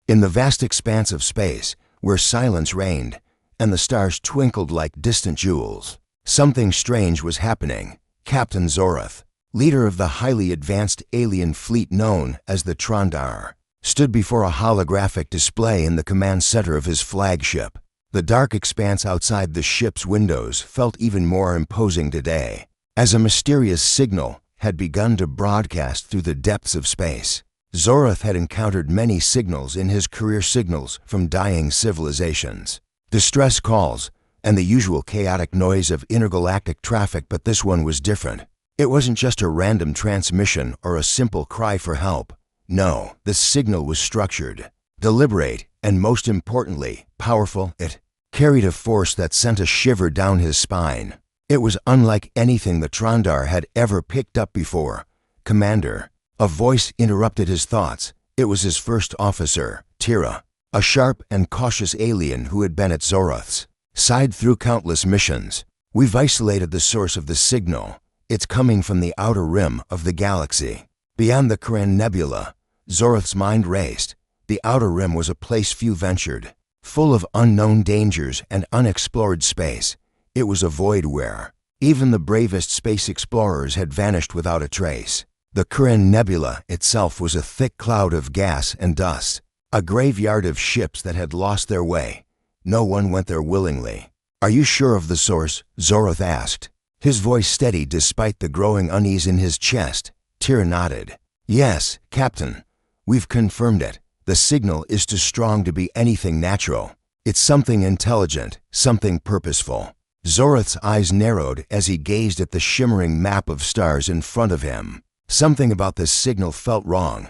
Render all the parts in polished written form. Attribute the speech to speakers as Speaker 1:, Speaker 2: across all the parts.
Speaker 1: In the vast expanse of space, where silence reigned, and the stars twinkled like distant jewels, something strange was happening. Captain Zorath, leader of the highly advanced alien fleet known as the Trondar, stood before a holographic display in the command center of his flagship. The dark expanse outside the ship's windows felt even more imposing today, as a mysterious signal had begun to broadcast through the depths of space. Zorath had encountered many signals in his career, signals from dying civilizations, distress calls, and the usual chaotic noise of intergalactic traffic, but this one was different. It wasn't just a random transmission or a simple cry for help. No, the signal was structured, deliberate, and most importantly, powerful. It carried a force that sent a shiver down his spine. It was unlike anything the Trondar had ever picked up before. "Commander," a voice interrupted his thoughts. It was his first officer, Tira, a sharp and cautious alien who had been at Zorath's side through countless missions. "We've isolated the source of the signal. It's coming from the outer rim of the galaxy, beyond the Kiran Nebula." Zorath's mind raced. The outer rim was a place few ventured, full of unknown dangers and unexplored space. It was a void where even the bravest space explorers had vanished without a trace. The Kiran Nebula itself was a thick cloud of gas and dust, a graveyard of ships that had lost their way. No one went there willingly. "Are you sure of the source?" Zorath asked, his voice steady despite the growing unease in his chest. Tira nodded. "Yes, Captain. We've confirmed it. The signal is too strong to be anything natural. It's something intelligent, something purposeful." Zorath's eyes narrowed as he gazed at the shimmering map of stars in front of him. Something about this signal felt wrong.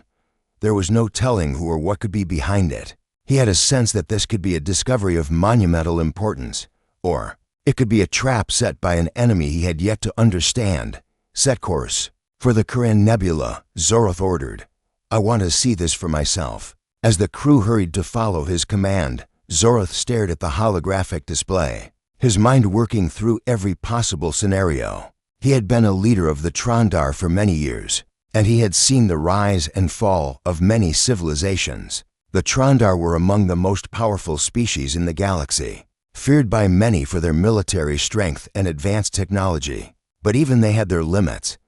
Speaker 1: There was no telling who or what could be behind it. He had a sense that this could be a discovery of monumental importance, or it could be a trap set by an enemy he had yet to understand. "Set course for the Kiran Nebula," Zorath ordered. "I want to see this for myself." As the crew hurried to follow his command, Zorath stared at the holographic display, his mind working through every possible scenario. He had been a leader of the Trondar for many years, and he had seen the rise and fall of many civilizations. The Trondar were among the most powerful species in the galaxy, feared by many for their military strength and advanced technology. But even they had their limits.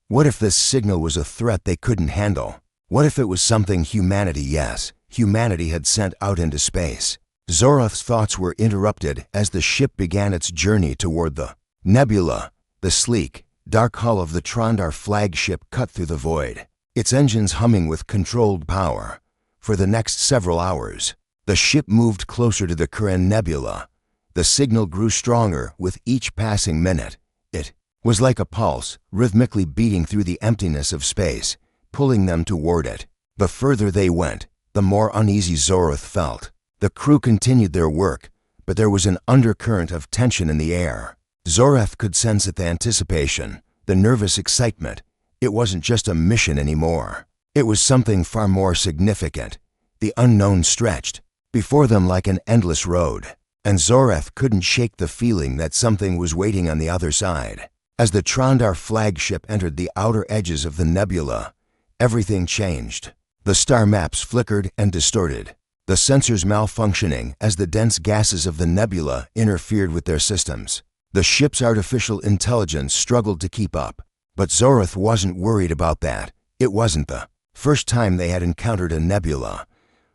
Speaker 1: What if this signal was a threat they couldn't handle? What if it was something humanity had sent out into space? Zorath's thoughts were interrupted as the ship began its journey toward the nebula. The sleek, dark hull of the Trondar flagship cut through the void, its engines humming with controlled power. For the next several hours, the ship moved closer to the Kiran Nebula. The signal grew stronger with each passing minute. It was like a pulse, rhythmically beating through the emptiness of space, pulling them toward it. The further they went, the more uneasy Zorath felt. The crew continued their work, but there was an undercurrent of tension in the air. Zorath could sense it, the anticipation, the nervous excitement. It wasn't just a mission anymore. It was something far more significant. The unknown stretched before them like an endless road, and Zorath couldn't shake the feeling that something was waiting on the other side. As the Trondar flagship entered the outer edges of the nebula, everything changed. The star maps flickered and distorted, the sensors malfunctioning as the dense gases of the nebula interfered with their systems. The ship's artificial intelligence struggled to keep up, but Zorath wasn't worried about that. It wasn't the first time they had encountered a nebula.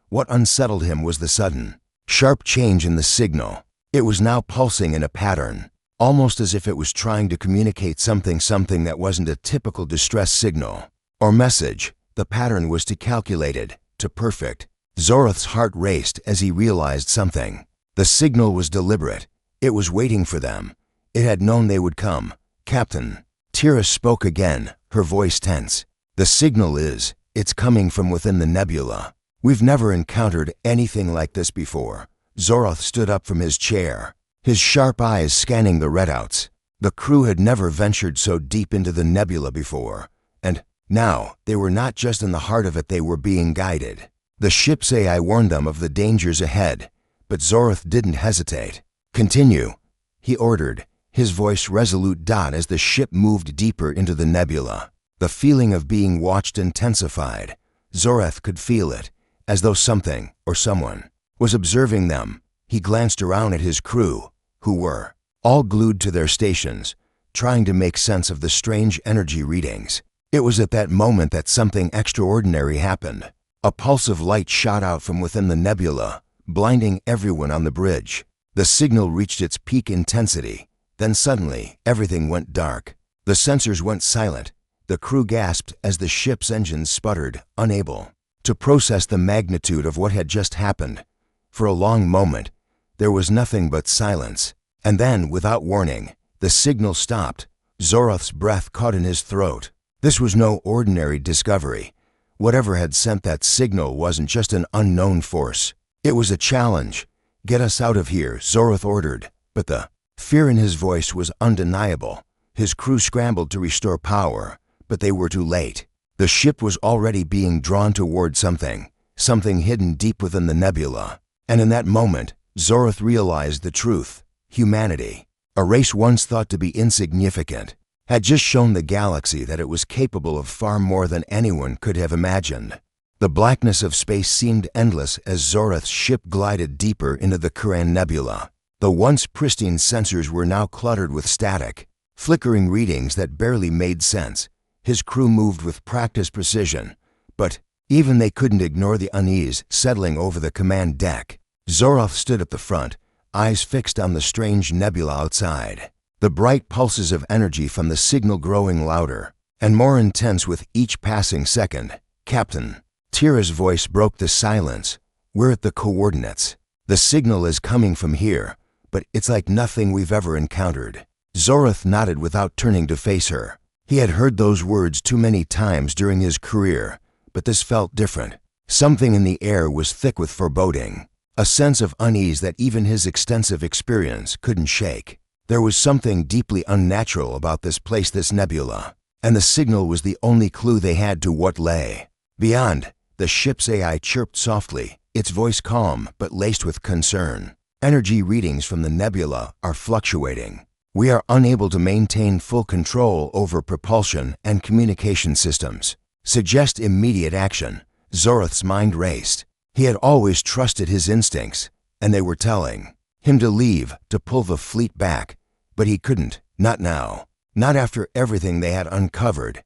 Speaker 1: What unsettled him was the sudden, sharp change in the signal. It was now pulsing in a pattern, almost as if it was trying to communicate something that wasn't a typical distress signal or message. The pattern was too calculated, too perfect. Zorath's heart raced as he realized something. The signal was deliberate. It was waiting for them. It had known they would come. "Captain," Tira spoke again, her voice tense. "The signal it's coming from within the nebula. We've never encountered anything like this before." Zorath stood up from his chair, his sharp eyes scanning the readouts. The crew had never ventured so deep into the nebula before, and now they were not just in the heart of it, they were being guided. The ship's AI warned them of the dangers ahead, but Zorath didn't hesitate. "Continue," he ordered, his voice resolute. As the ship moved deeper into the nebula, the feeling of being watched intensified. Zorath could feel it, as though something or someone was observing them. He glanced around at his crew, who were all glued to their stations, trying to make sense of the strange energy readings. It was at that moment that something extraordinary happened. A pulse of light shot out from within the nebula, blinding everyone on the bridge. The signal reached its peak intensity. Then suddenly, everything went dark. The sensors went silent. The crew gasped as the ship's engines sputtered, unable to process the magnitude of what had just happened. For a long moment, there was nothing but silence. And then, without warning, the signal stopped. Zoroth's breath caught in his throat. This was no ordinary discovery. Whatever had sent that signal wasn't just an unknown force. It was a challenge. "Get us out of here," Zoroth ordered. But the fear in his voice was undeniable. His crew scrambled to restore power, but they were too late. The ship was already being drawn toward something hidden deep within the nebula. And in that moment, Zoroth realized the truth. Humanity, a race once thought to be insignificant, had just shown the galaxy that it was capable of far more than anyone could have imagined. The blackness of space seemed endless as Zoroth's ship glided deeper into the Kuran Nebula. The once pristine sensors were now cluttered with static, flickering readings that barely made sense. His crew moved with practiced precision, but even they couldn't ignore the unease settling over the command deck. Zoroth stood at the front, eyes fixed on the strange nebula outside. The bright pulses of energy from the signal growing louder and more intense with each passing second. "Captain," Tira's voice broke the silence. "We're at the coordinates. The signal is coming from here, but it's like nothing we've ever encountered." Zoroth nodded without turning to face her. He had heard those words too many times during his career, but this felt different. Something in the air was thick with foreboding, a sense of unease that even his extensive experience couldn't shake. There was something deeply unnatural about this place, this nebula, and the signal was the only clue they had to what lay beyond. The ship's AI chirped softly, its voice calm but laced with concern. "Energy readings from the nebula are fluctuating. We are unable to maintain full control over propulsion and communication systems. Suggest immediate action." Zoroth's mind raced. He had always trusted his instincts, and they were telling him to leave, to pull the fleet back. But he couldn't, not now, not after everything they had uncovered.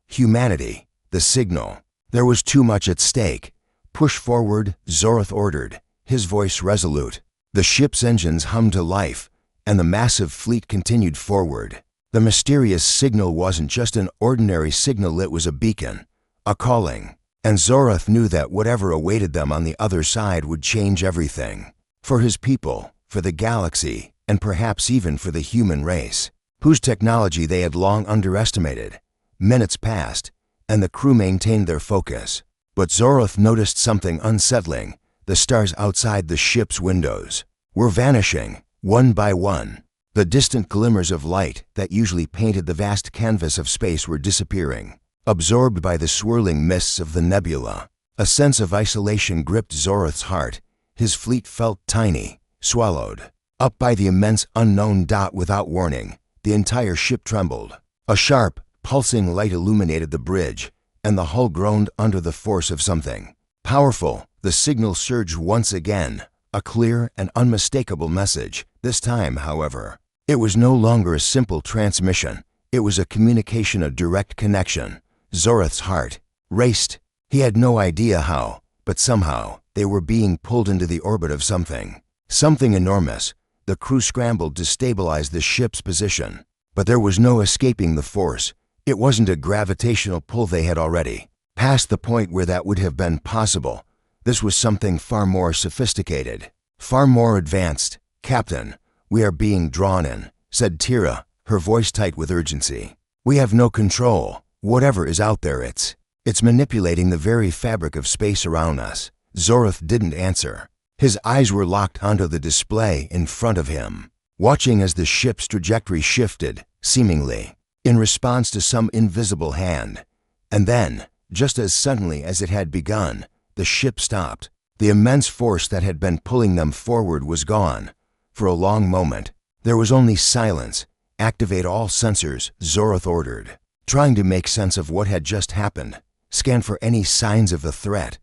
Speaker 1: Humanity, the signal. There was too much at stake. "Push forward," Zoroth ordered, his voice resolute. The ship's engines hummed to life, and the massive fleet continued forward. The mysterious signal wasn't just an ordinary signal, it was a beacon, a calling. And Zoroth knew that whatever awaited them on the other side would change everything. For his people, for the galaxy, and perhaps even for the human race, whose technology they had long underestimated. Minutes passed, and the crew maintained their focus. But Zoroth noticed something unsettling. The stars outside the ship's windows were vanishing, one by one. The distant glimmers of light that usually painted the vast canvas of space were disappearing, absorbed by the swirling mists of the nebula. A sense of isolation gripped Zoroth's heart. His fleet felt tiny, swallowed up by the immense unknown dot. Without warning, the entire ship trembled. A sharp, pulsing light illuminated the bridge, and the hull groaned under the force of something powerful. The signal surged once again, a clear and unmistakable message. This time, however, it was no longer a simple transmission. It was a communication, a direct connection. Zoroth's heart raced. He had no idea how, but somehow they were being pulled into the orbit of something enormous. The crew scrambled to stabilize the ship's position, but there was no escaping the force. It wasn't a gravitational pull. They had already passed the point where that would have been possible. This was something far more sophisticated, far more advanced. "Captain, we are being drawn in," said Tira, her voice tight with urgency. "We have no control. Whatever is out there, it's manipulating the very fabric of space around us." Zoroth didn't answer. His eyes were locked onto the display in front of him, watching as the ship's trajectory shifted, seemingly in response to some invisible hand. And then, just as suddenly as it had begun, the ship stopped. The immense force that had been pulling them forward was gone. For a long moment, there was only silence. "Activate all sensors," Zoroth ordered, trying to make sense of what had just happened. "Scan for any signs of a threat."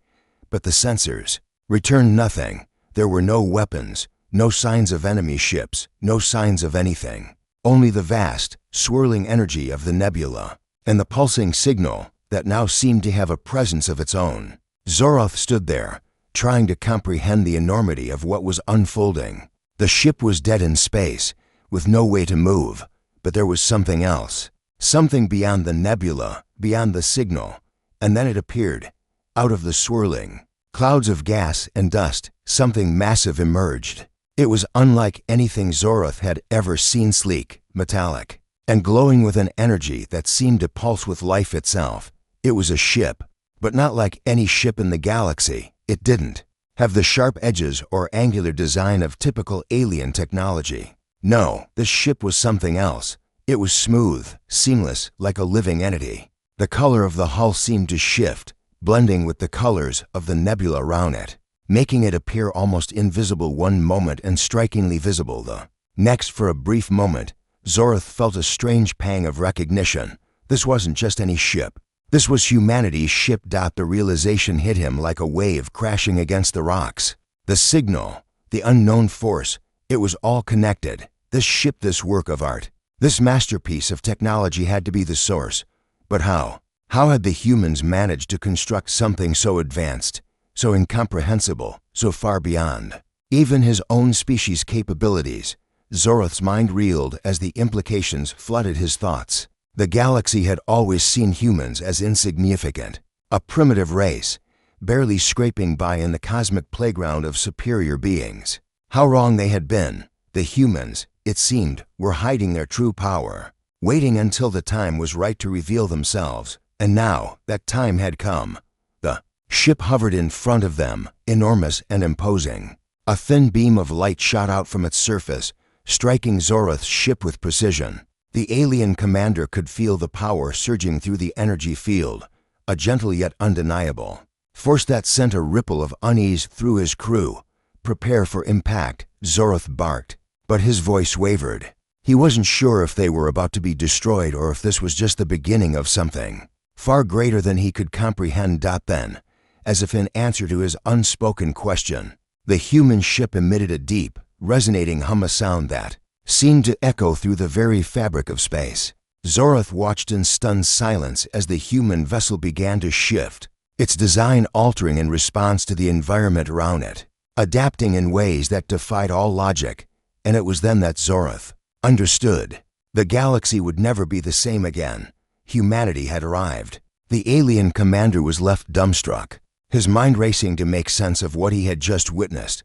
Speaker 1: but the sensors returned nothing. There were no weapons, no signs of enemy ships, no signs of anything. Only the vast, swirling energy of the nebula, and the pulsing signal that now seemed to have a presence of its own. Zoroth stood there, trying to comprehend the enormity of what was unfolding. The ship was dead in space, with no way to move, but there was something else. Something beyond the nebula, beyond the signal, and then it appeared. Out of the swirling clouds of gas and dust, something massive emerged. It was unlike anything Zoroth had ever seen, sleek, metallic, and glowing with an energy that seemed to pulse with life itself. It was a ship, but not like any ship in the galaxy. It didn't have the sharp edges or angular design of typical alien technology. No, this ship was something else. It was smooth, seamless, like a living entity. The color of the hull seemed to shift, blending with the colors of the nebula around it, making it appear almost invisible one moment and strikingly visible the next. For a brief moment, Zoroth felt a strange pang of recognition. This wasn't just any ship. This was humanity's ship. The realization hit him like a wave crashing against the rocks. The signal, the unknown force, it was all connected. This ship, this work of art, this masterpiece of technology had to be the source. But how? How had the humans managed to construct something so advanced, so incomprehensible, so far beyond even his own species' capabilities? Zoroth's mind reeled as the implications flooded his thoughts. The galaxy had always seen humans as insignificant, a primitive race, barely scraping by in the cosmic playground of superior beings. How wrong they had been. The humans, it seemed, were hiding their true power, waiting until the time was right to reveal themselves. And now, that time had come. The ship hovered in front of them, enormous and imposing. A thin beam of light shot out from its surface, striking Zoroth's ship with precision. The alien commander could feel the power surging through the energy field, a gentle yet undeniable force that sent a ripple of unease through his crew. "Prepare for impact," Zoroth barked, but his voice wavered. He wasn't sure if they were about to be destroyed or if this was just the beginning of something far greater than he could comprehend. Then, as if in answer to his unspoken question, the human ship emitted a deep, resonating hum, a sound that seemed to echo through the very fabric of space. Zoroth watched in stunned silence as the human vessel began to shift, its design altering in response to the environment around it, adapting in ways that defied all logic. And it was then that Zoroth understood. The galaxy would never be the same again. Humanity had arrived. The alien commander was left dumbstruck, his mind racing to make sense of what he had just witnessed.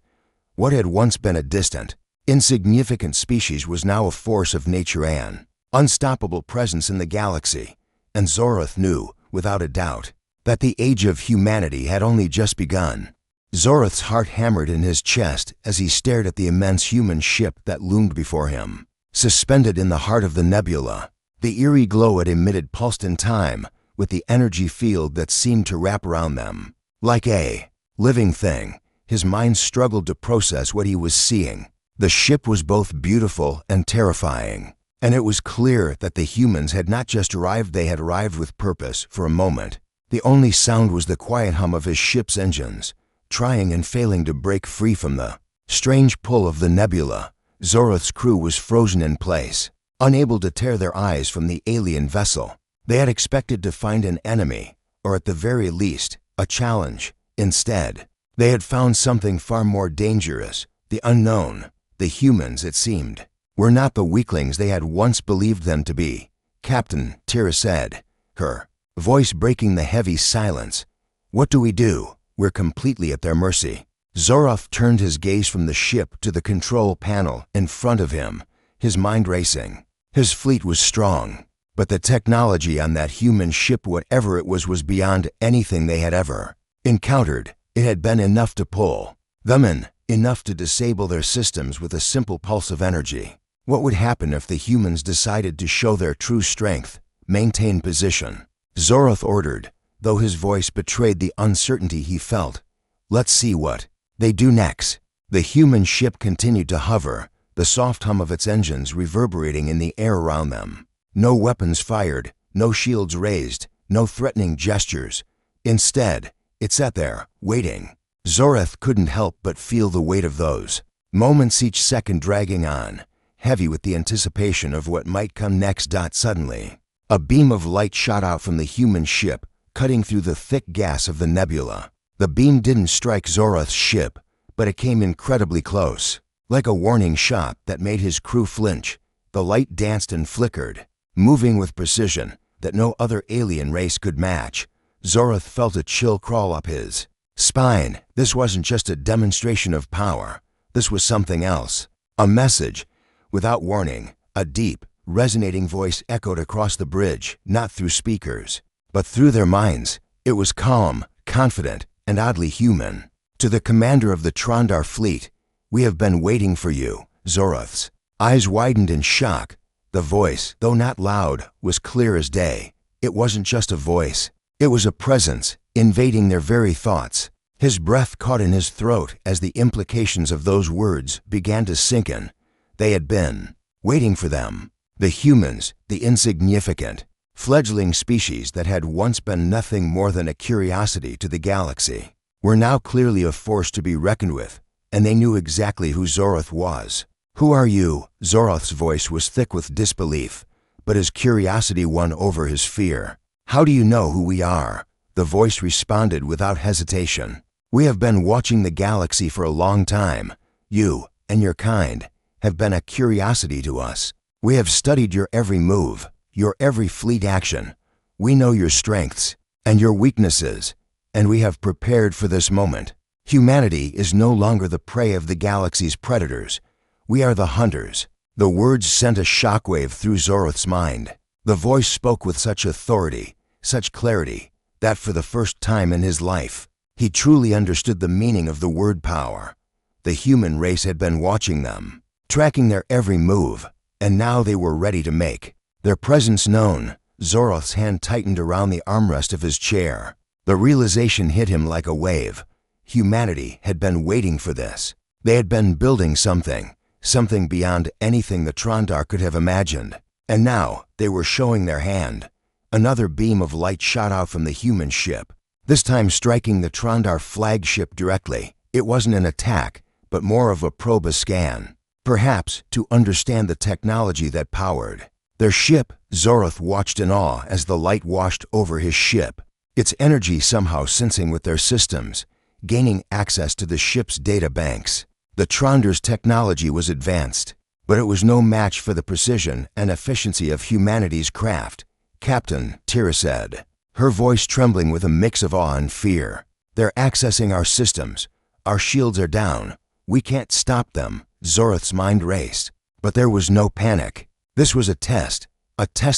Speaker 1: What had once been a distant, insignificant species was now a force of nature, an unstoppable presence in the galaxy. And Zoroth knew, without a doubt, that the age of humanity had only just begun. Zoroth's heart hammered in his chest as he stared at the immense human ship that loomed before him. Suspended in the heart of the nebula, the eerie glow it emitted pulsed in time with the energy field that seemed to wrap around them. Like a living thing, his mind struggled to process what he was seeing. The ship was both beautiful and terrifying, and it was clear that the humans had not just arrived, they had arrived with purpose. For a moment, the only sound was the quiet hum of his ship's engines, trying and failing to break free from the strange pull of the nebula. Zoroth's crew was frozen in place, unable to tear their eyes from the alien vessel. They had expected to find an enemy, or at the very least, a challenge. Instead, they had found something far more dangerous, the unknown. The humans, it seemed, were not the weaklings they had once believed them to be. "Captain," Tira said, her voice breaking the heavy silence. "What do we do? We're completely at their mercy." Zoroth turned his gaze from the ship to the control panel in front of him, his mind racing. His fleet was strong, but the technology on that human ship, whatever it was beyond anything they had ever encountered. It had been enough to pull them in, enough to disable their systems with a simple pulse of energy. What would happen if the humans decided to show their true strength? "Maintain position," Zoroth ordered, though his voice betrayed the uncertainty he felt. "Let's see what they do next." The human ship continued to hover, the soft hum of its engines reverberating in the air around them. No weapons fired, no shields raised, no threatening gestures. Instead, It sat there, waiting. Zorath couldn't help but feel the weight of those moments, each second dragging on, heavy with the anticipation of what might come next. Suddenly, a beam of light shot out from the human ship, cutting through the thick gas of the nebula. The beam didn't strike Zorath's ship, but it came incredibly close. Like a warning shot that made his crew flinch, the light danced and flickered, moving with precision that no other alien race could match. Zorath felt a chill crawl up his spine. This wasn't just a demonstration of power. This was something else. A message. Without warning, a deep, resonating voice echoed across the bridge, not through speakers, but through their minds. It was calm, confident, and oddly human. To the commander of the Trondar fleet, "We have been waiting for you." Zorath's eyes widened in shock. The voice, though not loud, was clear as day. It wasn't just a voice. It was a presence, invading their very thoughts. His breath caught in his throat as the implications of those words began to sink in. They had been waiting for them. The humans, the insignificant, fledgling species that had once been nothing more than a curiosity to the galaxy, were now clearly a force to be reckoned with, and they knew exactly who Zorath was. "Who are you?" Zorath's voice was thick with disbelief, but his curiosity won over his fear. "How do you know who we are?" The voice responded without hesitation. "We have been watching the galaxy for a long time. You, and your kind, have been a curiosity to us. We have studied your every move, your every fleet action. We know your strengths and your weaknesses, and we have prepared for this moment. Humanity is no longer the prey of the galaxy's predators. We are the hunters." The words sent a shockwave through Zorath's mind. The voice spoke with such authority, such clarity, that for the first time in his life, he truly understood the meaning of the word power. The human race had been watching them, tracking their every move, and now they were ready to make their presence known. Zorath's hand tightened around the armrest of his chair. The realization hit him like a wave. Humanity had been waiting for this. They had been building something beyond anything the Trondar could have imagined. And now they were showing their hand. Another beam of light shot out from the human ship, this time striking the Trondar flagship directly. It wasn't an attack, but more of a probe, a scan, perhaps to understand the technology that powered their ship. Zorath watched in awe as the light washed over his ship, its energy somehow sensing with their systems, gaining access to the ship's data banks. The Trondar's technology was advanced, but it was no match for the precision and efficiency of humanity's craft. "Captain," Tira said, her voice trembling with a mix of awe and fear, "they're accessing our systems. Our shields are down. We can't stop them." Zorath's mind raced, but there was no panic. This was a test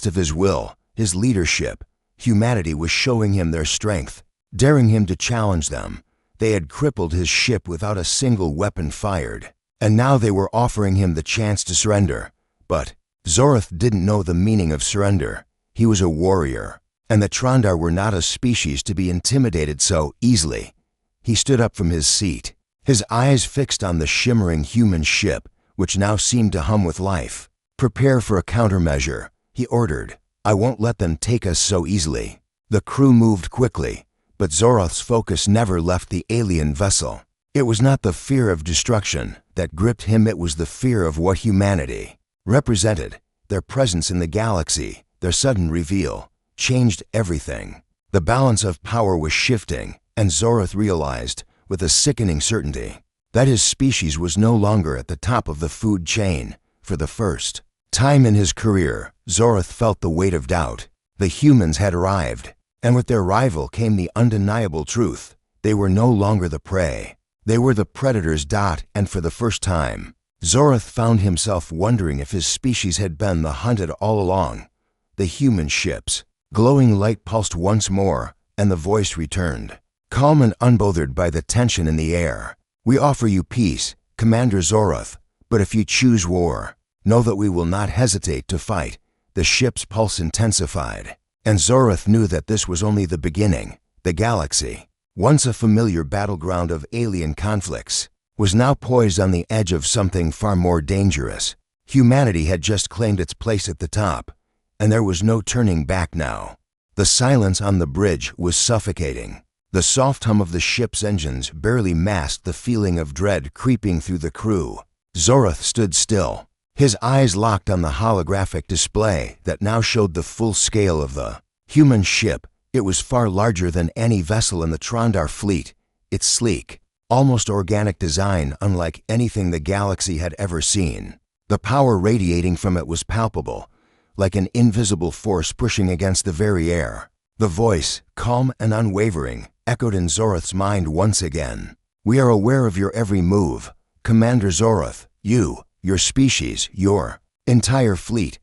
Speaker 1: of his will, his leadership. Humanity was showing him their strength, daring him to challenge them. They had crippled his ship without a single weapon fired, and now they were offering him the chance to surrender. But Zorath didn't know the meaning of surrender. He was a warrior, and the Trondar were not a species to be intimidated so easily. He stood up from his seat, his eyes fixed on the shimmering human ship, which now seemed to hum with life. "Prepare for a countermeasure," he ordered. "I won't let them take us so easily." The crew moved quickly, but Zorath's focus never left the alien vessel. It was not the fear of destruction that gripped him, it was the fear of what humanity represented. Their presence in the galaxy, their sudden reveal, changed everything. The balance of power was shifting, and Zorath realized, with a sickening certainty, that his species was no longer at the top of the food chain. For the first time in his career, Zorath felt the weight of doubt. The humans had arrived, and with their arrival came the undeniable truth. They were no longer the prey. They were the predators. And for the first time, Zorath found himself wondering if his species had been the hunted all along. The human ship's glowing light pulsed once more, and the voice returned, calm and unbothered by the tension in the air. "We offer you peace, Commander Zorath, but if you choose war, know that we will not hesitate to fight." The ship's pulse intensified, and Zorath knew that this was only the beginning. The galaxy, once a familiar battleground of alien conflicts, was now poised on the edge of something far more dangerous. Humanity had just claimed its place at the top, and there was no turning back now. The silence on the bridge was suffocating. The soft hum of the ship's engines barely masked the feeling of dread creeping through the crew. Zorath stood still, his eyes locked on the holographic display that now showed the full scale of the human ship. It was far larger than any vessel in the Trondar fleet. Its sleek, almost organic design unlike anything the galaxy had ever seen. The power radiating from it was palpable, like an invisible force pushing against the very air. The voice, calm and unwavering, echoed in Zorath's mind once again. "We are aware of your every move, Commander Zorath. Your species, your entire fleet,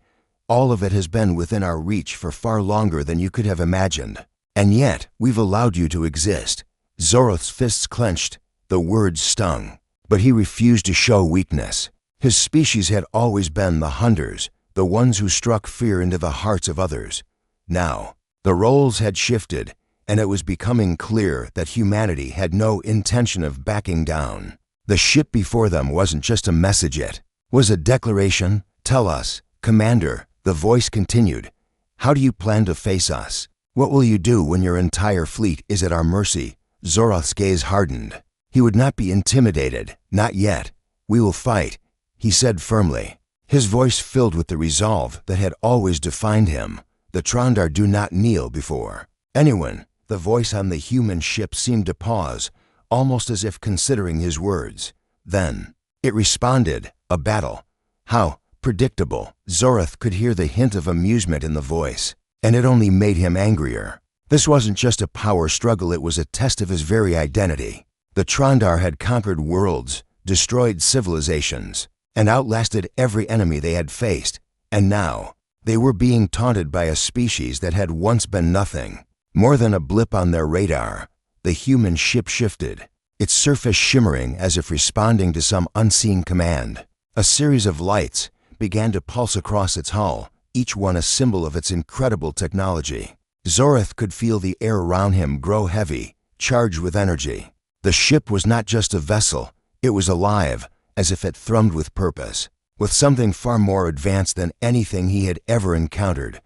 Speaker 1: all of it has been within our reach for far longer than you could have imagined. And yet, we've allowed you to exist." Zorath's fists clenched. The words stung, but he refused to show weakness. His species had always been the hunters, the ones who struck fear into the hearts of others. Now, the roles had shifted, and it was becoming clear that humanity had no intention of backing down. The ship before them wasn't just a message, it was a declaration. "Tell us, Commander," the voice continued. "How do you plan to face us? What will you do when your entire fleet is at our mercy?" Zorath's gaze hardened. He would not be intimidated, not yet. "We will fight," he said firmly, his voice filled with the resolve that had always defined him. "The Trondar do not kneel before anyone." The voice on the human ship seemed to pause, almost as if considering his words. Then it responded, "A battle. How predictable." Zorath could hear the hint of amusement in the voice, and it only made him angrier. This wasn't just a power struggle, it was a test of his very identity. The Trondar had conquered worlds, destroyed civilizations, and outlasted every enemy they had faced, and now they were being taunted by a species that had once been nothing more than a blip on their radar. The human ship shifted, its surface shimmering as if responding to some unseen command. A series of lights began to pulse across its hull, each one a symbol of its incredible technology. Zorath could feel the air around him grow heavy, charged with energy. The ship was not just a vessel, it was alive, as if it thrummed with purpose, with something far more advanced than anything he had ever encountered.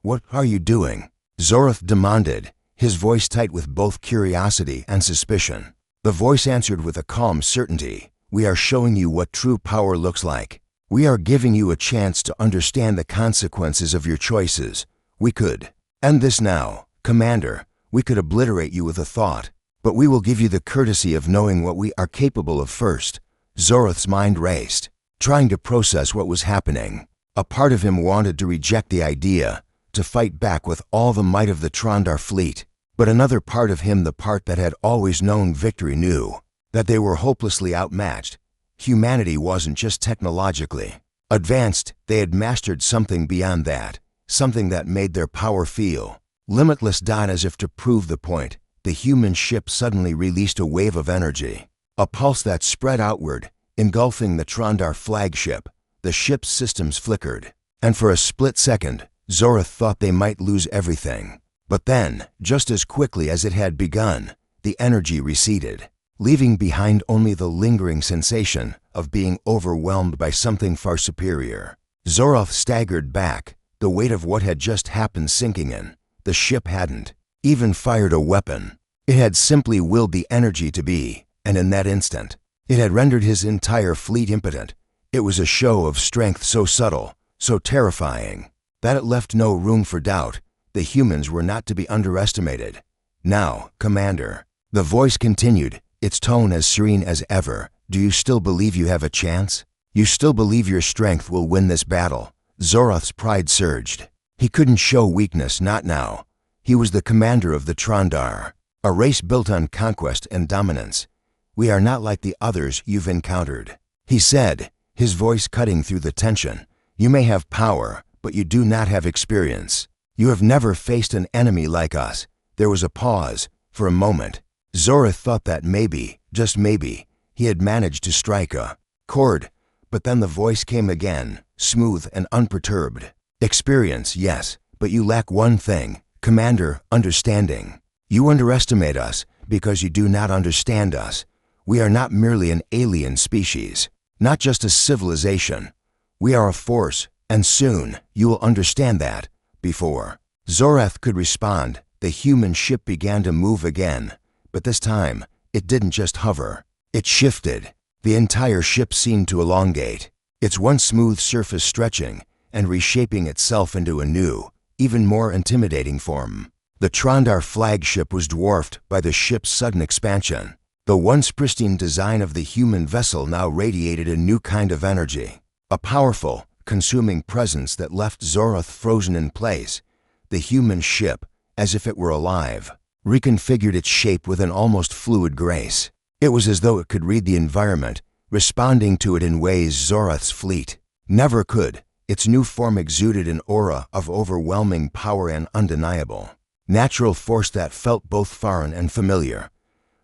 Speaker 1: "What are you doing?" Zorath demanded, his voice tight with both curiosity and suspicion. The voice answered with a calm certainty. "We are showing you what true power looks like. We are giving you a chance to understand the consequences of your choices. We could end this now, Commander. We could obliterate you with a thought, but we will give you the courtesy of knowing what we are capable of first." Zorath's mind raced, trying to process what was happening. A part of him wanted to reject the idea, to fight back with all the might of the Trondar fleet. But another part of him, the part that had always known victory, knew that they were hopelessly outmatched. Humanity wasn't just technologically advanced, they had mastered something beyond that, something that made their power feel limitless. As if to prove the point, the human ship suddenly released a wave of energy, a pulse that spread outward, engulfing the Trondar flagship. The ship's systems flickered, and for a split second, Zorath thought they might lose everything. But then, just as quickly as it had begun, the energy receded, leaving behind only the lingering sensation of being overwhelmed by something far superior. Zorath staggered back, the weight of what had just happened sinking in. The ship hadn't even fired a weapon. It had simply willed the energy to be, and in that instant, it had rendered his entire fleet impotent. It was a show of strength so subtle, so terrifying, that it left no room for doubt. The humans were not to be underestimated. "Now, Commander," the voice continued, its tone as serene as ever, "do you still believe you have a chance? You still believe your strength will win this battle?" Zorath's pride surged. He couldn't show weakness, not now. He was the commander of the Trondar, a race built on conquest and dominance. "We are not like the others you've encountered," he said, his voice cutting through the tension. "You may have power, but you do not have experience. You have never faced an enemy like us." There was a pause. For a moment, Zorath thought that maybe, just maybe, he had managed to strike a chord. But then the voice came again, smooth and unperturbed. "Experience, yes, but you lack one thing, Commander: understanding. You underestimate us because you do not understand us. We are not merely an alien species, not just a civilization. We are a force, and soon you will understand that." Before Zorath could respond, the human ship began to move again, But this time, it didn't just hover. It shifted. The entire ship seemed to elongate, its once smooth surface stretching and reshaping itself into a new, even more intimidating form. The Trondar flagship was dwarfed by the ship's sudden expansion. The once pristine design of the human vessel now radiated a new kind of energy, a powerful, consuming presence that left Zoroth frozen in place. The human ship, as if it were alive, reconfigured its shape with an almost fluid grace. It was as though it could read the environment, responding to it in ways Zoroth's fleet never could. Its new form exuded an aura of overwhelming power and undeniable natural force that felt both foreign and familiar.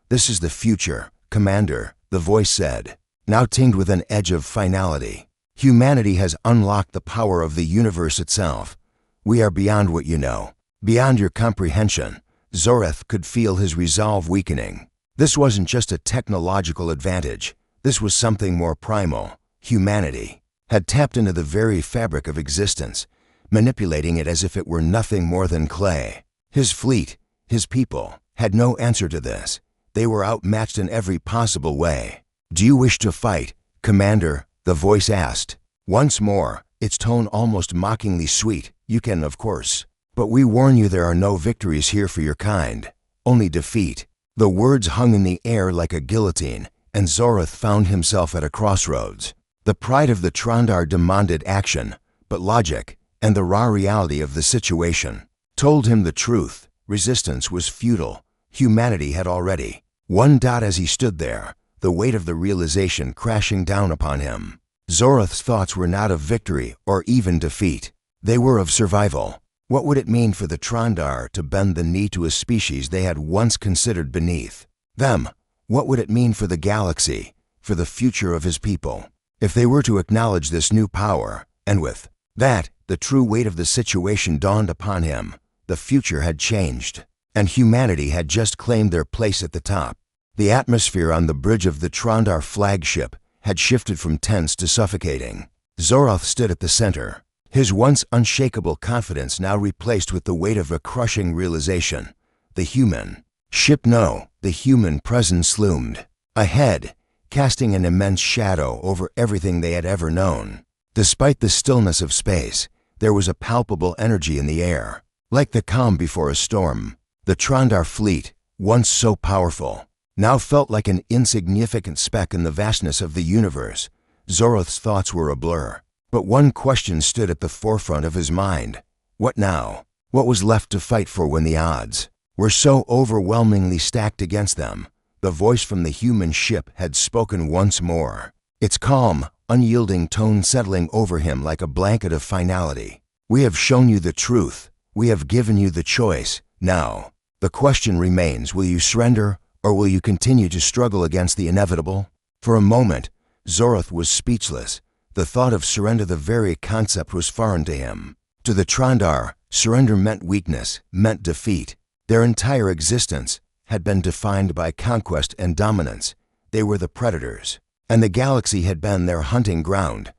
Speaker 1: "This is the future, Commander," the voice said, now tinged with an edge of finality. "Humanity has unlocked the power of the universe itself. We are beyond what you know, beyond your comprehension." Zoroth could feel his resolve weakening. This wasn't just a technological advantage. This was something more primal. Humanity had tapped into the very fabric of existence, manipulating it as if it were nothing more than clay. His fleet, his people, had no answer to this. They were outmatched in every possible way. "Do you wish to fight, Commander?" the voice asked. Once more, its tone almost mockingly sweet. "You can, of course. But we warn you, there are no victories here for your kind, only defeat." The words hung in the air like a guillotine, and Zoroth found himself at a crossroads. The pride of the Trondar demanded action, but logic and the raw reality of the situation told him the truth. Resistance was futile. Humanity had already won. As he stood there, the weight of the realization crashing down upon him, Zoroth's thoughts were not of victory or even defeat. They were of survival. What would it mean for the Trondar to bend the knee to a species they had once considered beneath them? What would it mean for the galaxy, for the future of his people, if they were to acknowledge this new power? And with that, the true weight of the situation dawned upon him. The future had changed, and humanity had just claimed their place at the top. The atmosphere on the bridge of the Trondar flagship had shifted from tense to suffocating. Zoroth stood at the center, his once unshakable confidence now replaced with the weight of a crushing realization. The human ship, no, the human presence loomed ahead, casting an immense shadow over everything they had ever known. Despite the stillness of space, there was a palpable energy in the air, like the calm before a storm. The Trondar fleet, once so powerful, now felt like an insignificant speck in the vastness of the universe. Zoroth's thoughts were a blur, but one question stood at the forefront of his mind. What now? What was left to fight for when the odds were so overwhelmingly stacked against them? The voice from the human ship had spoken once more, its calm, unyielding tone settling over him like a blanket of finality. "We have shown you the truth. We have given you the choice. Now, the question remains, will you surrender or will you continue to struggle against the inevitable?" For a moment, Zoroth was speechless. The thought of surrender, the very concept, was foreign to him. To the Trondar, surrender meant weakness, meant defeat. Their entire existence had been defined by conquest and dominance. They were the predators, and the galaxy had been their hunting ground.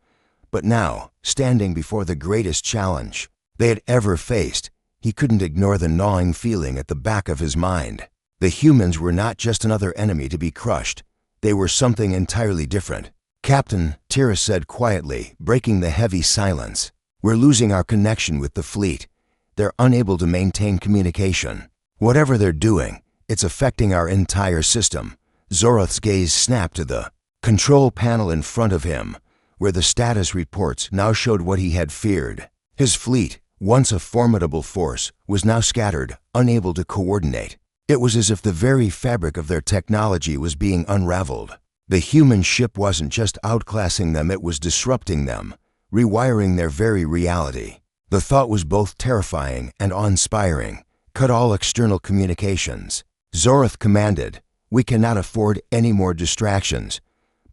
Speaker 1: But now, standing before the greatest challenge they had ever faced, he couldn't ignore the gnawing feeling at the back of his mind. The humans were not just another enemy to be crushed. They were something entirely different. "Captain," Tira said quietly, breaking the heavy silence, "we're losing our connection with the fleet. They're unable to maintain communication. Whatever they're doing, it's affecting our entire system." Zoroth's gaze snapped to the control panel in front of him, where the status reports now showed what he had feared. His fleet, once a formidable force, was now scattered, unable to coordinate. It was as if the very fabric of their technology was being unraveled. The human ship wasn't just outclassing them, it was disrupting them, rewiring their very reality. The thought was both terrifying and awe-inspiring. "Cut all external communications," Zoroth commanded. "We cannot afford any more distractions."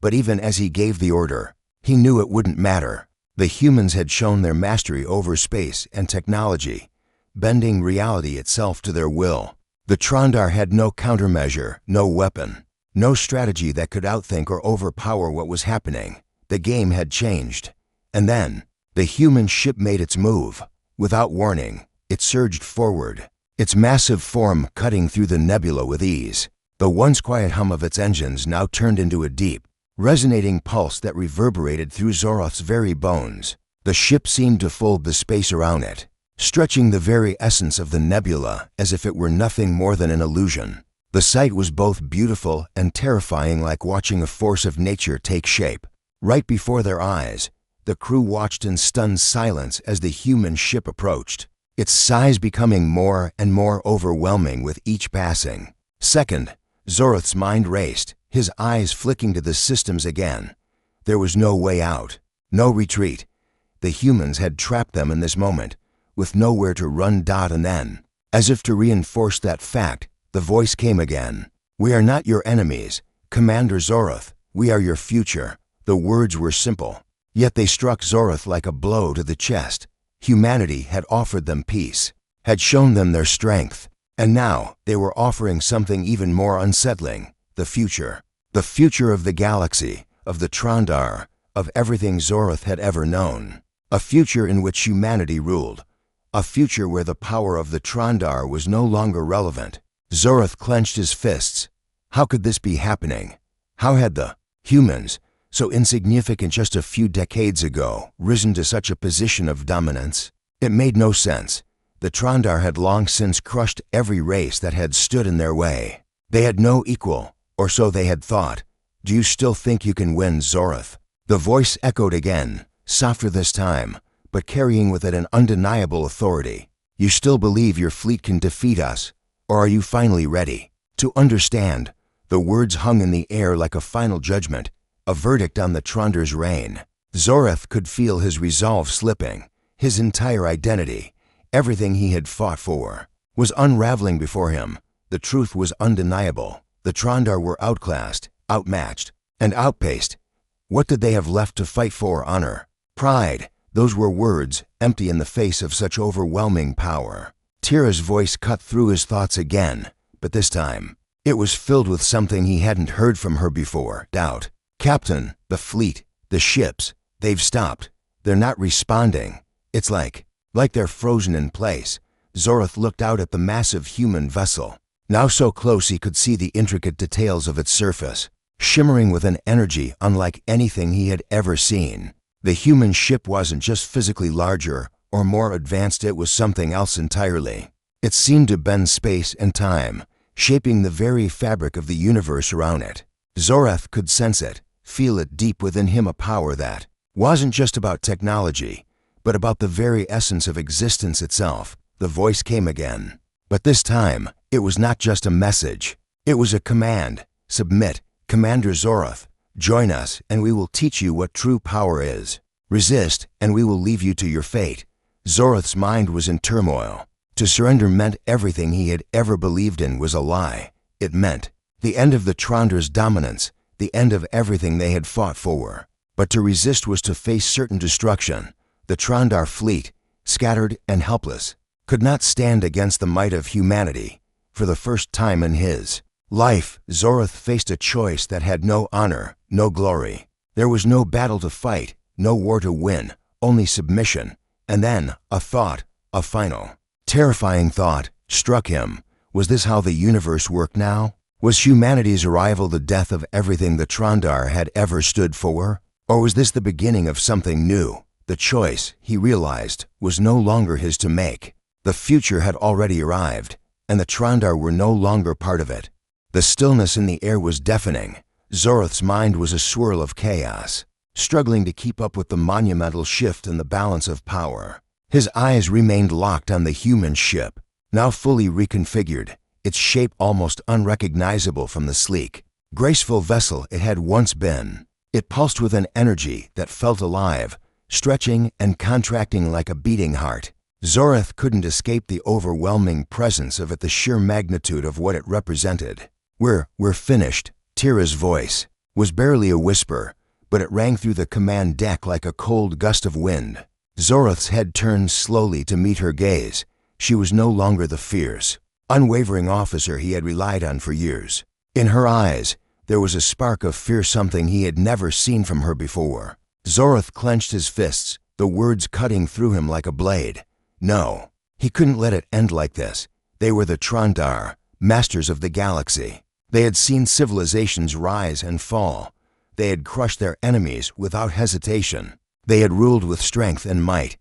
Speaker 1: But even as he gave the order, he knew it wouldn't matter. The humans had shown their mastery over space and technology, bending reality itself to their will. The Trondar had no countermeasure, no weapon, no strategy that could outthink or overpower what was happening. The game had changed. And then, the human ship made its move. Without warning, it surged forward, its massive form cutting through the nebula with ease. The once quiet hum of its engines now turned into a deep, resonating pulse that reverberated through Zoroth's very bones. The ship seemed to fold the space around it, stretching the very essence of the nebula as if it were nothing more than an illusion. The sight was both beautiful and terrifying, like watching a force of nature take shape. Right before their eyes, the crew watched in stunned silence as the human ship approached, its size becoming more and more overwhelming with each passing second. Zoroth's mind raced, his eyes flicking to the systems again. There was no way out, no retreat. The humans had trapped them in this moment, with nowhere to run. And then, as if to reinforce that fact, the voice came again. "We are not your enemies, Commander Zoroth. We are your future." The words were simple, yet they struck Zoroth like a blow to the chest. Humanity had offered them peace, had shown them their strength, and now they were offering something even more unsettling: the future. The future of the galaxy, of the Trondar, of everything Zoroth had ever known. A future in which humanity ruled. A future where the power of the Trondar was no longer relevant. Zoroth clenched his fists. How could this be happening? How had the humans, so insignificant just a few decades ago, risen to such a position of dominance? It made no sense. The Trondar had long since crushed every race that had stood in their way. They had no equal, or so they had thought. "Do you still think you can win, Zoroth?" The voice echoed again, softer this time, but carrying with it an undeniable authority. "You still believe your fleet can defeat us, or are you finally ready to understand?" The words hung in the air like a final judgment, a verdict on the Trondar's reign. Zoroth could feel his resolve slipping. His entire identity, everything he had fought for, was unraveling before him. The truth was undeniable. The Trondar were outclassed, outmatched, and outpaced. What did they have left to fight for? Honor? Pride? Those were words, empty in the face of such overwhelming power. Tira's voice cut through his thoughts again, but this time, it was filled with something he hadn't heard from her before: doubt. "Captain, the fleet, the ships, they've stopped. They're not responding. It's like they're frozen in place." Zoroth looked out at the massive human vessel, now so close he could see the intricate details of its surface, shimmering with an energy unlike anything he had ever seen. The human ship wasn't just physically larger or more advanced, it was something else entirely. It seemed to bend space and time, shaping the very fabric of the universe around it. Zoroth could sense it, feel it deep within him, a power that wasn't just about technology, but about the very essence of existence itself. The voice came again, but this time, it was not just a message. It was a command: "Submit, Commander Zoroth. Join us, and we will teach you what true power is. Resist, and we will leave you to your fate." Zoroth's mind was in turmoil. To surrender meant everything he had ever believed in was a lie. It meant the end of the Trondar's dominance, the end of everything they had fought for. But to resist was to face certain destruction. The Trondar fleet, scattered and helpless, could not stand against the might of humanity. For the first time in his life, Zoroth faced a choice that had no honor, no glory. There was no battle to fight, no war to win, only submission. And then a thought, a final, terrifying thought, struck him. Was this how the universe worked now? Was humanity's arrival the death of everything the Trondar had ever stood for? Or was this the beginning of something new? The choice, he realized, was no longer his to make. The future had already arrived, and the Trondar were no longer part of it. The stillness in the air was deafening. Zoroth's mind was a swirl of chaos, struggling to keep up with the monumental shift in the balance of power. His eyes remained locked on the human ship, now fully reconfigured, its shape almost unrecognizable from the sleek, graceful vessel it had once been. It pulsed with an energy that felt alive, stretching and contracting like a beating heart. Zoroth couldn't escape the overwhelming presence of it, the sheer magnitude of what it represented. We're finished." Tira's voice was barely a whisper, but it rang through the command deck like a cold gust of wind. Zoroth's head turned slowly to meet her gaze. She was no longer the fierce, unwavering officer he had relied on for years. In her eyes, there was a spark of fear, something he had never seen from her before. Zoroth clenched his fists, the words cutting through him like a blade. No, he couldn't let it end like this. They were the Trondar, masters of the galaxy. They had seen civilizations rise and fall. They had crushed their enemies without hesitation. They had ruled with strength and might.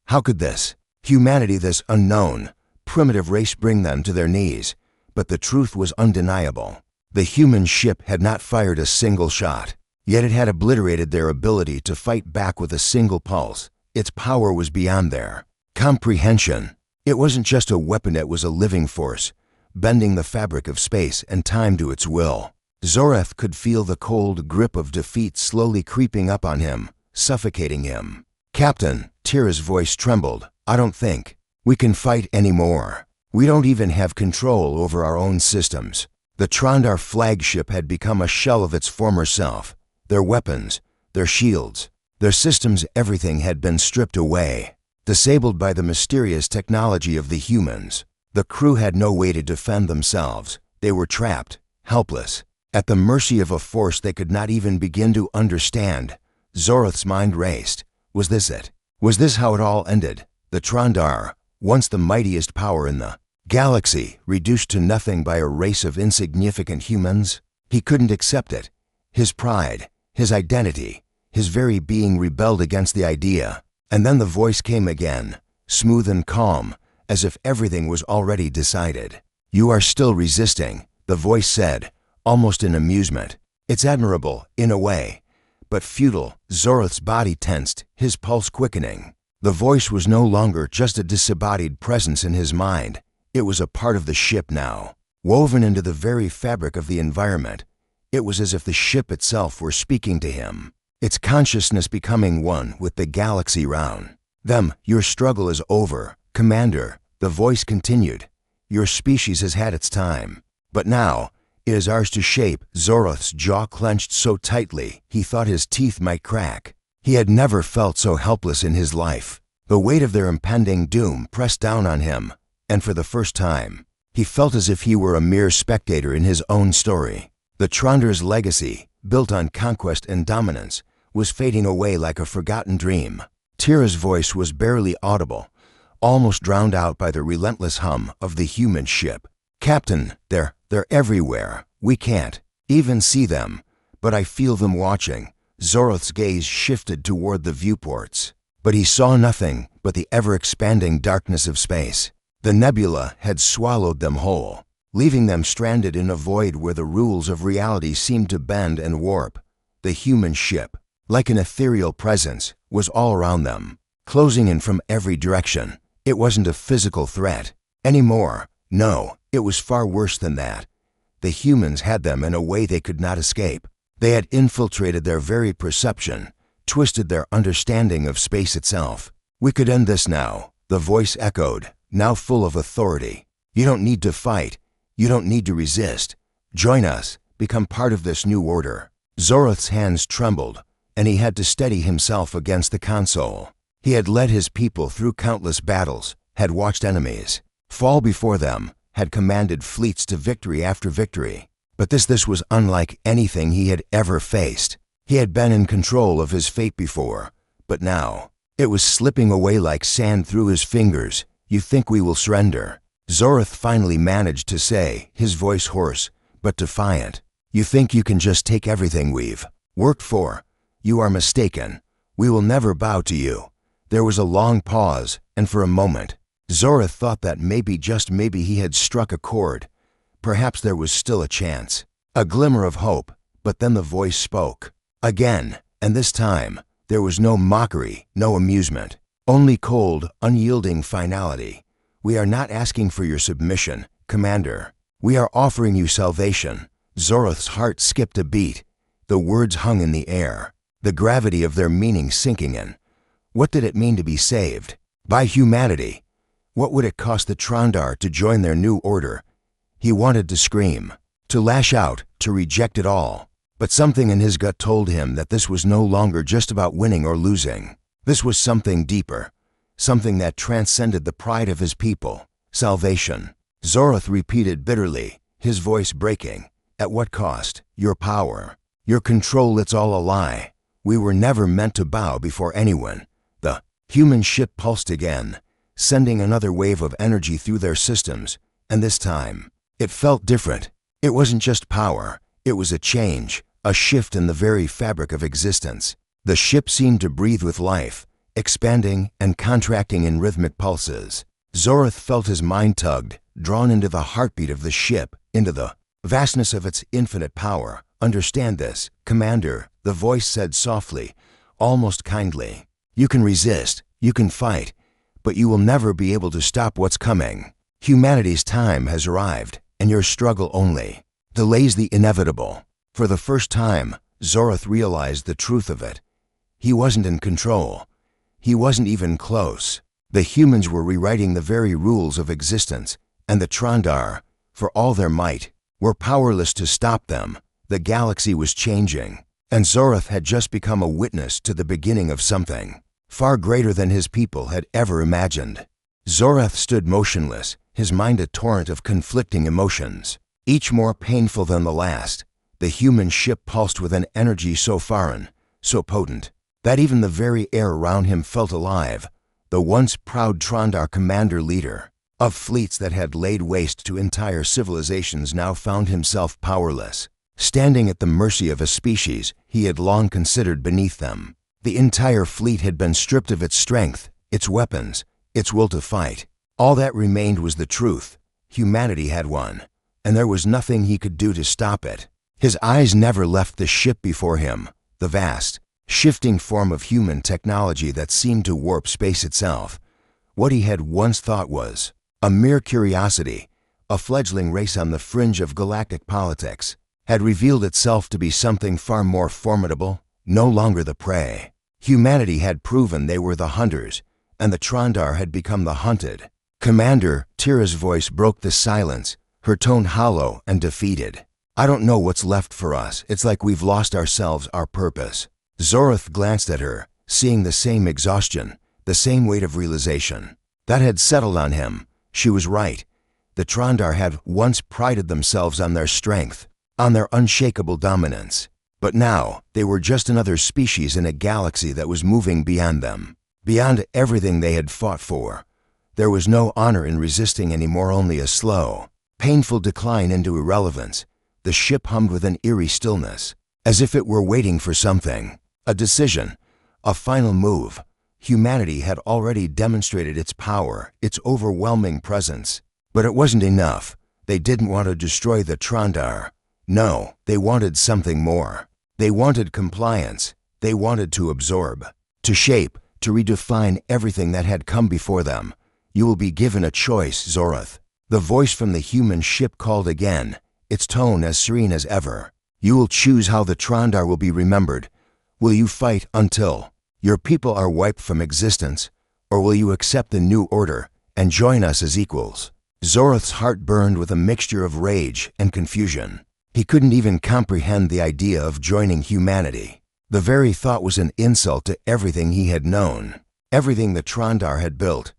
Speaker 1: How could this, humanity, this unknown, primitive race, bring them to their knees? But the truth was undeniable. The human ship had not fired a single shot, yet it had obliterated their ability to fight back with a single pulse. Its power was beyond their comprehension. It wasn't just a weapon, it was a living force, bending the fabric of space and time to its will. Zorath could feel the cold grip of defeat slowly creeping up on him, suffocating him. "Captain," Tira's voice trembled, "I don't think we can fight anymore. We don't even have control over our own systems." The Trondar flagship had become a shell of its former self. Their weapons, their shields, their systems, everything had been stripped away, disabled by the mysterious technology of the humans. The crew had no way to defend themselves. They were trapped, helpless, at the mercy of a force they could not even begin to understand. Zorath's mind raced. Was this it? Was this how it all ended? The Trondar, once the mightiest power in the galaxy, reduced to nothing by a race of insignificant humans? He couldn't accept it. His pride, his identity, his very being rebelled against the idea. And then the voice came again, smooth and calm, as if everything was already decided. "You are still resisting," the voice said, almost in amusement. "It's admirable, in a way, but futile." Zorath's body tensed, his pulse quickening. The voice was no longer just a disembodied presence in his mind. It was a part of the ship now, woven into the very fabric of the environment. It was as if the ship itself were speaking to him, its consciousness becoming one with the galaxy round them. "Your struggle is over, Commander," the voice continued. "Your species has had its time, but now it is ours to shape." Zorath's jaw clenched so tightly he thought his teeth might crack. He had never felt so helpless in his life. The weight of their impending doom pressed down on him, and for the first time, he felt as if he were a mere spectator in his own story. The Trondar's legacy, built on conquest and dominance, was fading away like a forgotten dream. Tira's voice was barely audible, almost drowned out by the relentless hum of the human ship. "Captain, they're everywhere. We can't even see them, but I feel them watching." Zorath's gaze shifted toward the viewports, but he saw nothing but the ever-expanding darkness of space. The nebula had swallowed them whole, leaving them stranded in a void where the rules of reality seemed to bend and warp. The human ship, like an ethereal presence, was all around them, closing in from every direction. It wasn't a physical threat anymore. No, it was far worse than that. The humans had them in a way they could not escape. They had infiltrated their very perception, twisted their understanding of space itself. "We could end this now," the voice echoed, now full of authority. "You don't need to fight. You don't need to resist. Join us. Become part of this new order." Zorath's hands trembled, and he had to steady himself against the console. He had led his people through countless battles, had watched enemies fall before them, had commanded fleets to victory after victory. But this was unlike anything he had ever faced. He had been in control of his fate before, but now it was slipping away like sand through his fingers. "You think we will surrender?" Zorath finally managed to say, his voice hoarse but defiant. "You think you can just take everything we've worked for? You are mistaken. We will never bow to you." There was a long pause, and for a moment, Zorath thought that maybe, just maybe, he had struck a chord. Perhaps there was still a chance, a glimmer of hope. But then the voice spoke again, and this time there was no mockery, no amusement, only cold, unyielding finality. "We are not asking for your submission, Commander. We are offering you salvation." Zorath's heart skipped a beat. The words hung in the air, the gravity of their meaning sinking in. What did it mean to be saved by humanity? What would it cost the Trondar to join their new order? He wanted to scream, to lash out, to reject it all. But something in his gut told him that this was no longer just about winning or losing. This was something deeper, something that transcended the pride of his people. Salvation. Zorath repeated bitterly, his voice breaking. "At what cost? Your power, your control, it's all a lie. We were never meant to bow before anyone." The human ship pulsed again, sending another wave of energy through their systems, and this time, it felt different. It wasn't just power, it was a change, a shift in the very fabric of existence. The ship seemed to breathe with life, expanding and contracting in rhythmic pulses. Zorath felt his mind tugged, drawn into the heartbeat of the ship, into the vastness of its infinite power. "Understand this, Commander," the voice said softly, almost kindly. "You can resist, you can fight, but you will never be able to stop what's coming. Humanity's time has arrived, and your struggle only delays the inevitable." For the first time, Zorath realized the truth of it. He wasn't in control. He wasn't even close. The humans were rewriting the very rules of existence, and the Trondar, for all their might, were powerless to stop them. The galaxy was changing, and Zorath had just become a witness to the beginning of something far greater than his people had ever imagined. Zorath stood motionless, his mind a torrent of conflicting emotions, each more painful than the last. The human ship pulsed with an energy so foreign, so potent, that even the very air around him felt alive. The once proud Trondar commander-leader of fleets that had laid waste to entire civilizations now found himself powerless, standing at the mercy of a species he had long considered beneath them. The entire fleet had been stripped of its strength, its weapons, its will to fight. All that remained was the truth. Humanity had won, and there was nothing he could do to stop it. His eyes never left the ship before him, the vast, shifting form of human technology that seemed to warp space itself. What he had once thought was a mere curiosity, a fledgling race on the fringe of galactic politics, had revealed itself to be something far more formidable, no longer the prey. Humanity had proven they were the hunters, and the Trondar had become the hunted. "Commander," Tira's voice broke the silence, her tone hollow and defeated. "I don't know what's left for us. It's like we've lost ourselves, our purpose." Zorath glanced at her, seeing the same exhaustion, the same weight of realization. That had settled on him. She was right. The Trondar had once prided themselves on their strength, on their unshakable dominance. But now, they were just another species in a galaxy that was moving beyond them, beyond everything they had fought for. There was no honor in resisting anymore, only a slow, painful decline into irrelevance. The ship hummed with an eerie stillness, as if it were waiting for something, a decision, a final move. Humanity had already demonstrated its power, its overwhelming presence. But it wasn't enough. They didn't want to destroy the Trondar. No, they wanted something more. They wanted compliance. They wanted to absorb, to shape, to redefine everything that had come before them. "You will be given a choice, Zorath." The voice from the human ship called again, its tone as serene as ever. "You will choose how the Trondar will be remembered. Will you fight until your people are wiped from existence, or will you accept the new order and join us as equals?" Zorath's heart burned with a mixture of rage and confusion. He couldn't even comprehend the idea of joining humanity. The very thought was an insult to everything he had known, everything the Trondar had built.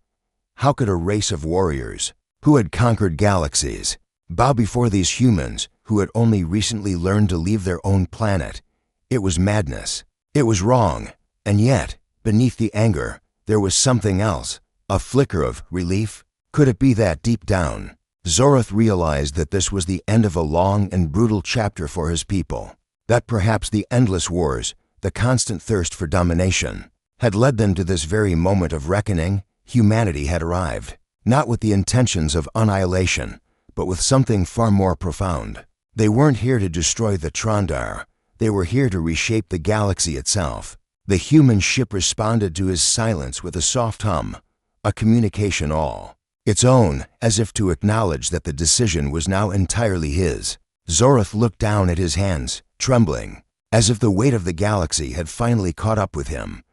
Speaker 1: How could a race of warriors, who had conquered galaxies, bow before these humans who had only recently learned to leave their own planet? It was madness. It was wrong. And yet, beneath the anger, there was something else, a flicker of relief. Could it be that deep down, Zorath realized that this was the end of a long and brutal chapter for his people, that perhaps the endless wars, the constant thirst for domination, had led them to this very moment of reckoning? Humanity had arrived, not with the intentions of annihilation, but with something far more profound. They weren't here to destroy the Trondar. They were here to reshape the galaxy itself. The human ship responded to his silence with a soft hum, a communication all its own, as if to acknowledge that the decision was now entirely his. Zorath looked down at his hands, trembling, as if the weight of the galaxy had finally caught up with him.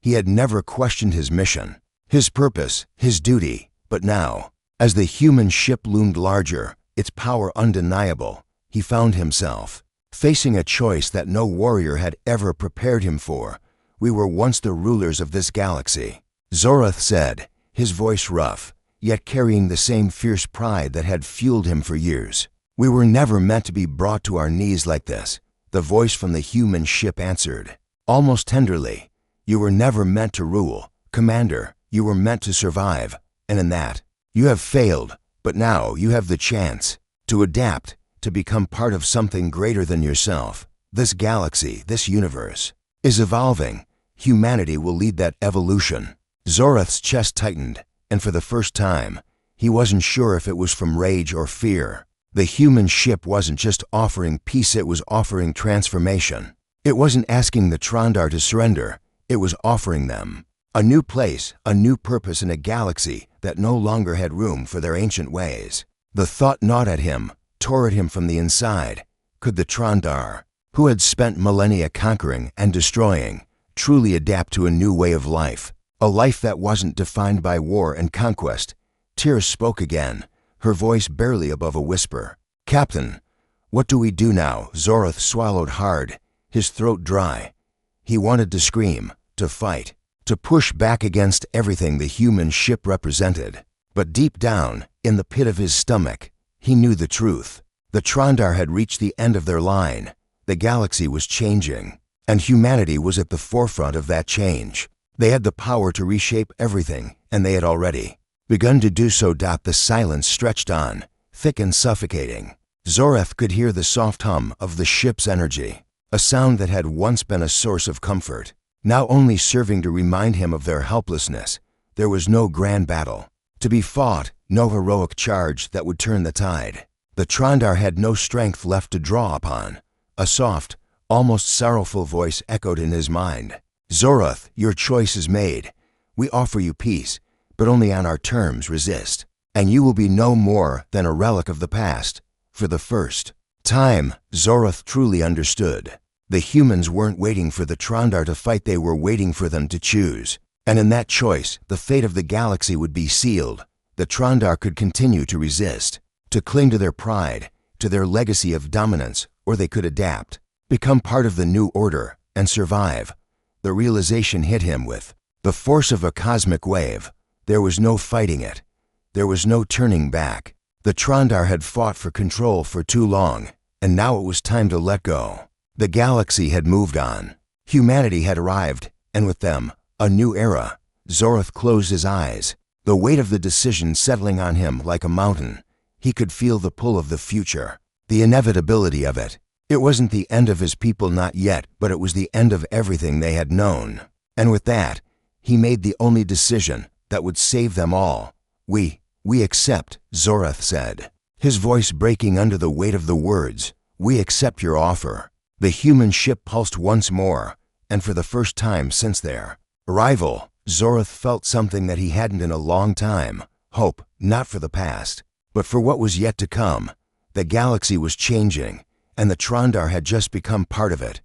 Speaker 1: He had never questioned his mission, his purpose, his duty, but now, as the human ship loomed larger, its power undeniable, he found himself facing a choice that no warrior had ever prepared him for. "We were once the rulers of this galaxy," Zorath said, his voice rough, yet carrying the same fierce pride that had fueled him for years. "We were never meant to be brought to our knees like this," the voice from the human ship answered, almost tenderly. "You were never meant to rule, Commander. You were meant to survive, and in that, you have failed, but now you have the chance to adapt, to become part of something greater than yourself. This galaxy, this universe, is evolving. Humanity will lead that evolution. Zorath's chest tightened, and for the first time, he wasn't sure if it was from rage or fear. The human ship wasn't just offering peace, it was offering transformation. It wasn't asking the Trondar to surrender, it was offering them a new place, a new purpose in a galaxy that no longer had room for their ancient ways. The thought gnawed at him, tore at him from the inside. Could the Trondar, who had spent millennia conquering and destroying, truly adapt to a new way of life? A life that wasn't defined by war and conquest. Tears spoke again, her voice barely above a whisper. "Captain, what do we do now?" Zorath swallowed hard, his throat dry. He wanted to scream, to fight, to push back against everything the human ship represented. But deep down, in the pit of his stomach, he knew the truth. The Trondar had reached the end of their line. The galaxy was changing, and humanity was at the forefront of that change. They had the power to reshape everything, and they had already begun to do so. The silence stretched on, thick and suffocating. Zorath could hear the soft hum of the ship's energy, a sound that had once been a source of comfort, now only serving to remind him of their helplessness. There was no grand battle to be fought, no heroic charge that would turn the tide. The Trondar had no strength left to draw upon. A soft, almost sorrowful voice echoed in his mind. "Zorath, your choice is made. We offer you peace, but only on our terms. Resist, and you will be no more than a relic of the past." For the first time, Zorath truly understood. The humans weren't waiting for the Trondar to fight, they were waiting for them to choose. And in that choice, the fate of the galaxy would be sealed. The Trondar could continue to resist, to cling to their pride, to their legacy of dominance, or they could adapt, become part of the new order, and survive. The realization hit him with the force of a cosmic wave. There was no fighting it. There was no turning back. The Trondar had fought for control for too long, and now it was time to let go. The galaxy had moved on. Humanity had arrived, and with them, a new era. Zorath closed his eyes, the weight of the decision settling on him like a mountain. He could feel the pull of the future, the inevitability of it. It wasn't the end of his people, not yet, but it was the end of everything they had known. And with that, he made the only decision that would save them all. We accept," Zorath said, his voice breaking under the weight of the words. "We accept your offer." The human ship pulsed once more, and for the first time since their arrival, Zorath felt something that he hadn't in a long time. Hope, not for the past, but for what was yet to come. The galaxy was changing, and the Trondar had just become part of it.